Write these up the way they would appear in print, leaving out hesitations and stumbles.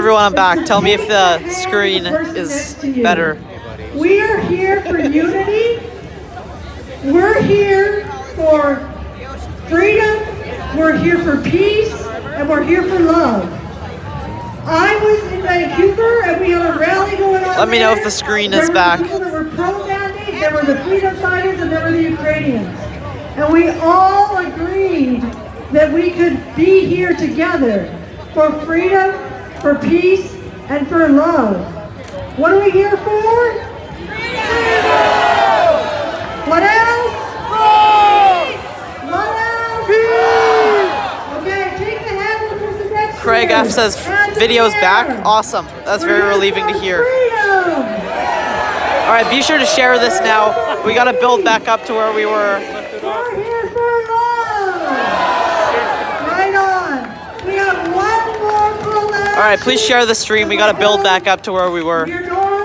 everyone I'm back. Tell me if the screen is better. We are here for unity. We're here for freedom. We're here for peace. And we're here for love. I was in Vancouver and we had a rally going on. Let me know if the screen is back. There were people that were pro-mandate, there were the freedom fighters, and there were the Ukrainians. And we all agreed that we could be here together for freedom, for peace, and for love. What are we here for? Freedom! What else? Peace! What else? Peace! Okay, take the hand of the person next to you. Craig F says video's back. Awesome. That's very relieving to hear. All right, be sure to share this now. We got to build back up to where we were. We're here for love. Right on. We have one more pull out. All right, please share the stream. We got to build back up to where we were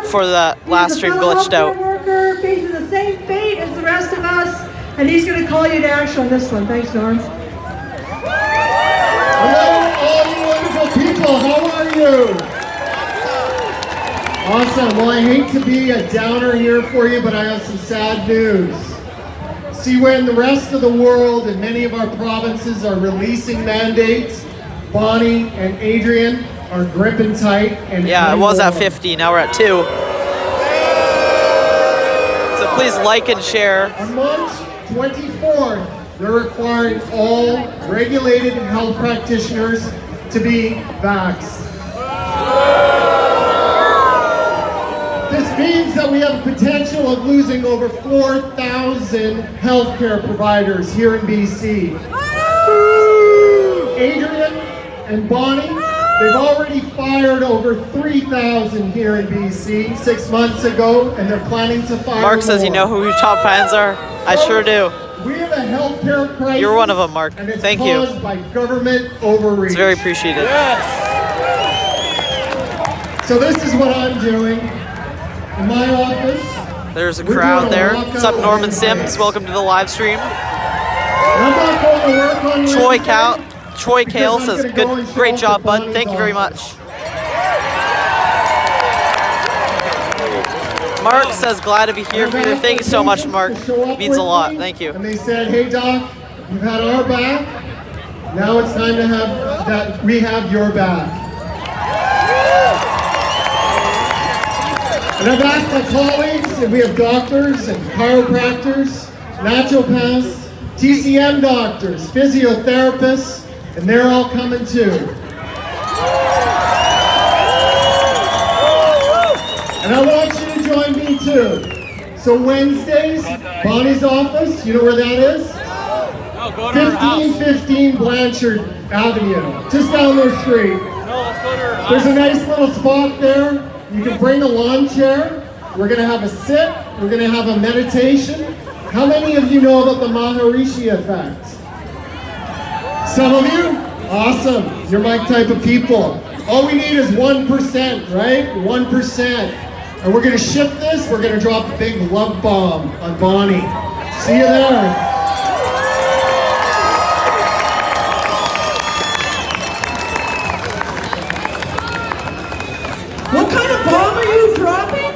before the last stream glitched out. Worker faces the same fate as the rest of us, and he's going to call you to action on this one. Thanks, Norm. Hello, all you wonderful people. How are you? Awesome. Well, I hate to be a downer here for you, but I have some sad news. See, when the rest of the world and many of our provinces are releasing mandates, Bonnie and Adrian are gripping tight. And yeah, it was at 50. Now we're at 2. So please like and share. On March 24th, they're requiring all regulated health practitioners to be vaxxed. This means that we have a potential of losing over 4,000 healthcare providers here in BC. Adrian and Bonnie, they've already fired over 3,000 here in BC 6 months ago, and they're planning to fire Mark says more. you know who your top fans are? I sure do. We have a healthcare crisis. You're one of them, Mark. And it's Thank you. caused by government overreach. It's very appreciated. Yes. So this is what I'm doing in my office. There's a crowd there. What's up, Norman Sims? Welcome to the live stream. I'm not going to work on Troy Kale says, great job, bud. Thank you very much. Mark says, glad to be here for you. Thank you so much, Mark. Means a lot. Thank you. And they said, hey, Doc, you've had our back. Now it's time to have that. We have your back. And I've asked my colleagues, and we have doctors and chiropractors, naturopaths, TCM doctors, physiotherapists, and they're all coming too. And I want you to join me too. So Wednesdays, Bonnie's office, you know where that is? 1515 Blanchard Avenue, just down their street. There's a nice little spot there. You can bring a lawn chair. We're going to have a sit. We're going to have a meditation. How many of you know about the Maharishi effect? Some of you? Awesome. You're my type of people. All we need is 1%, right? 1%. And we're going to shift this. We're going to drop a big love bomb on Bonnie. See you there. What kind of bomb are you dropping?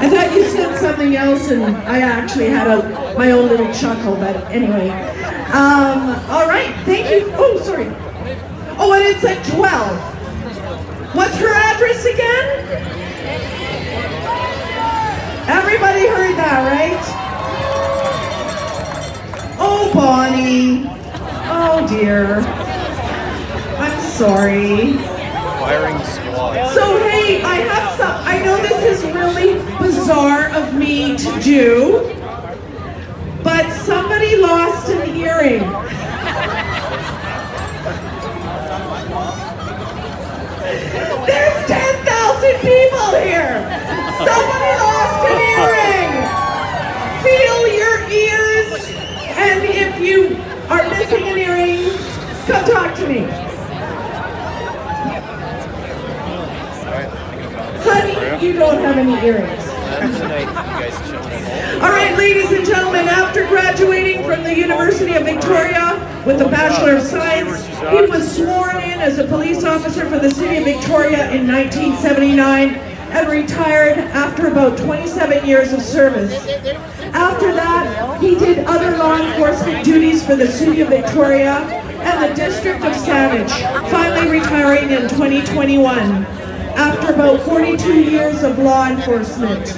I thought you said something else, and I actually had my own little chuckle, but anyway. All right, thank you. Oh, sorry. Oh, and it's at 12. What's her address again? Everybody heard that, right? Oh, Bonnie. Oh, dear. I'm sorry. Firing squad. So hey, I know this is really bizarre of me to do, but somebody lost an earring. There's 10,000 people here. Somebody lost an earring. Feel your ears, and if you are missing an earring, come talk to me. Honey, you don't have any earrings. All right, ladies and gentlemen, after graduating from the University of Victoria, with a Bachelor of Science. He was sworn in as a police officer for the City of Victoria in 1979 and retired after about 27 years of service. After that, he did other law enforcement duties for the City of Victoria and the District of Saanich, finally retiring in 2021 after about 42 years of law enforcement.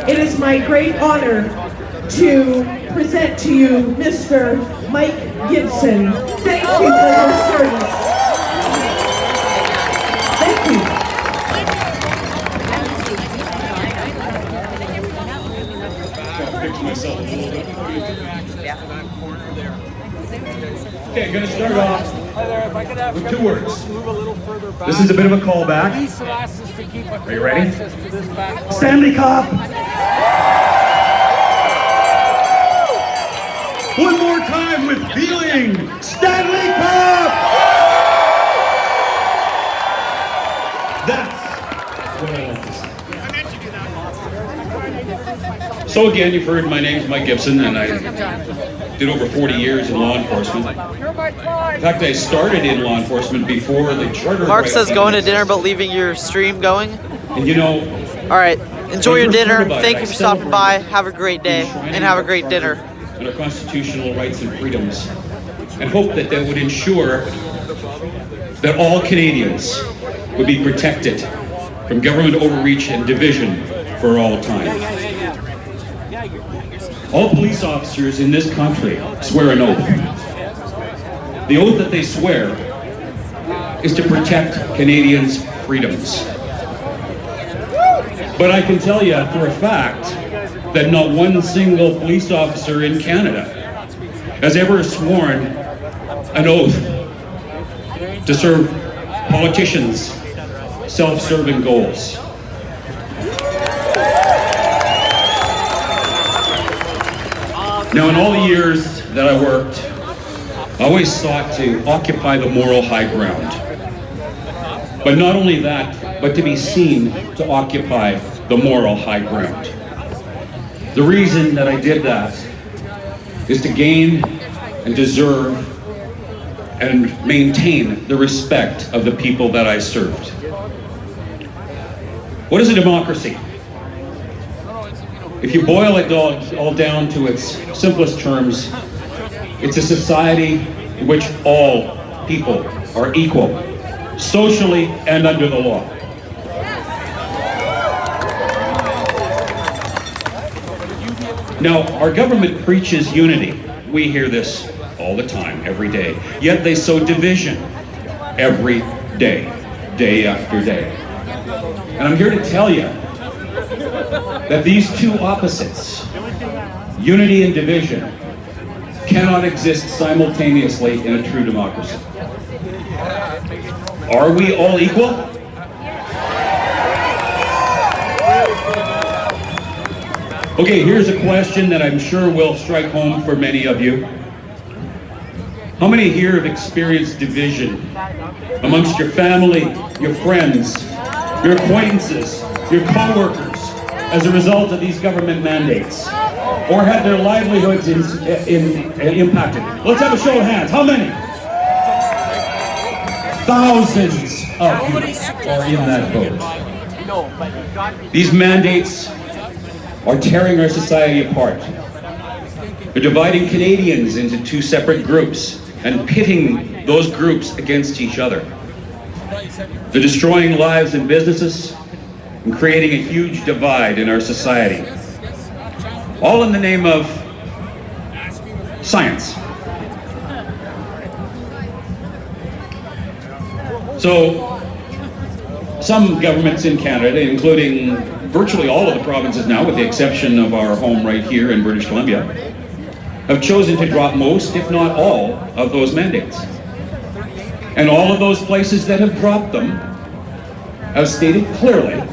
It is my great honor to present to you Mr. Mike Gibson. Thank you for your service. Thank you. Myself a little bit. Okay, I'm going to start off with 2 words. This is a bit of a callback. Are you ready? Stanley Cup. One more time with feeling. Stanley Cup. That's what I like to say. So again, you've heard my name's Mike Gibson, and I did over 40 years in law enforcement. In fact, I started in law enforcement before the charter. Mark says going to dinner, but leaving your stream going. And you know. All right, enjoy your dinner. Thank you for stopping by. Have a great day, and have a great dinner. And our constitutional rights and freedoms, and hope that would ensure that all Canadians would be protected from government overreach and division for all time. All police officers in this country swear an oath. The oath that they swear is to protect Canadians' freedoms. But I can tell you for a fact that not one single police officer in Canada has ever sworn an oath to serve politicians' self-serving goals. Now, in all the years that I worked, I always sought to occupy the moral high ground. But not only that, but to be seen to occupy the moral high ground. The reason that I did that is to gain and deserve and maintain the respect of the people that I served. What is a democracy? If you boil it all down to its simplest terms, it's a society in which all people are equal, socially and under the law. Now, our government preaches unity. We hear this all the time, every day. Yet they sow division every day, day after day. And I'm here to tell you that these two opposites, unity and division, cannot exist simultaneously in a true democracy. Are we all equal? Okay, here's a question that I'm sure will strike home for many of you. How many here have experienced division amongst your family, your friends, your acquaintances, your co-workers as a result of these government mandates? Or had their livelihoods impacted? Let's have a show of hands. How many? Thousands of you are in that boat. These mandates are tearing our society apart. They're dividing Canadians into two separate groups and pitting those groups against each other. They're destroying lives and businesses and creating a huge divide in our society. All in the name of science. So, some governments in Canada, including virtually all of the provinces now, with the exception of our home right here in British Columbia, have chosen to drop most, if not all, of those mandates. And all of those places that have dropped them have stated clearly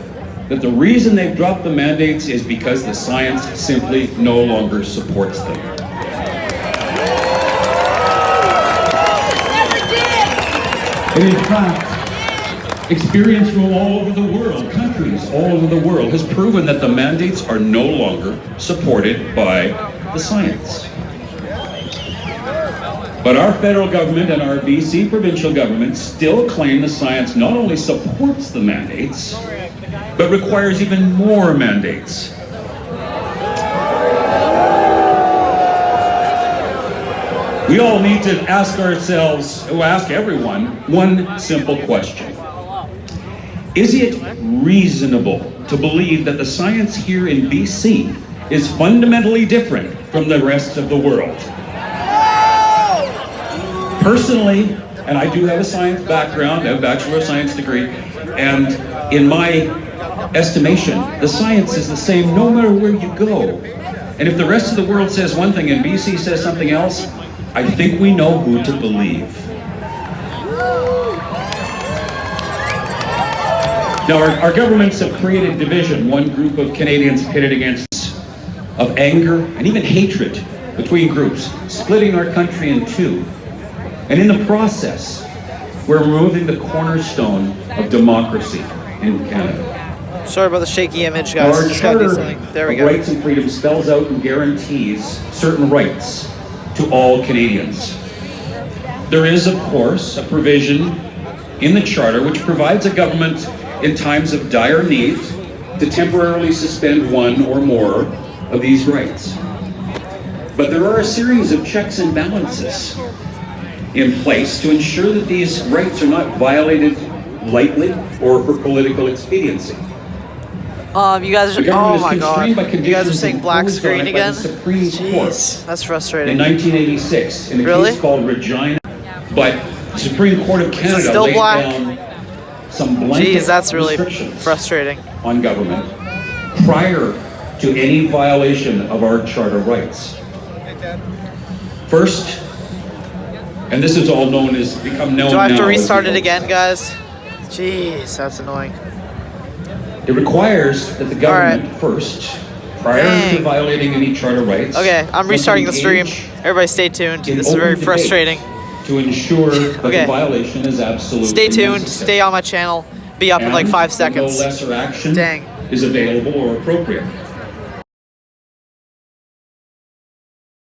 that the reason they've dropped the mandates is because the science simply no longer supports them. And in fact, experience from all over the world, countries all over the world, has proven that the mandates are no longer supported by the science. But our federal government and our BC provincial government still claim the science not only supports the mandates, but requires even more mandates. We all need to ask ourselves, ask everyone, one simple question. Is it reasonable to believe that the science here in BC is fundamentally different from the rest of the world? Personally, and I do have a science background, I have a Bachelor of Science degree, and in my estimation, the science is the same no matter where you go. And if the rest of the world says one thing and BC says something else, I think we know who to believe. Now, our governments have created division, one group of Canadians pitted against, of anger and even hatred between groups, splitting our country in two. And in the process, we're removing the cornerstone of democracy in Canada. Sorry about the shaky image, Now, guys. our Just gotta do Charter something. There we of go. Rights and Freedoms spells out and guarantees certain rights to all Canadians. There is, of course, a provision in the Charter which provides a government in times of dire need to temporarily suspend one or more of these rights. But there are a series of checks and balances in place to ensure that these rights are not violated lightly or for political expediency. You guys The are, government oh my is god. constrained by You guys are conditions saying black imposed on screen it by again? the Supreme Court Jeez, that's in frustrating. 1986 in a Really? case called Regina. But the Supreme Court of Canada still laid black? down some blanket Jeez, that's really restrictions frustrating. on government prior to any violation of our charter rights. First, and this is all known as become known Do I have now to as restart the it oath again, test. guys? Jeez, that's annoying. It requires that the government first, prior to Dang. violating any charter rights. Okay, I'm must restarting the stream. engage Everybody stay tuned. in This is very open debate frustrating. to ensure that Okay. the violation is absolutely Stay tuned. necessary. Stay on my channel. Be up in like And 5 that seconds. no lesser action Dang. is available or appropriate.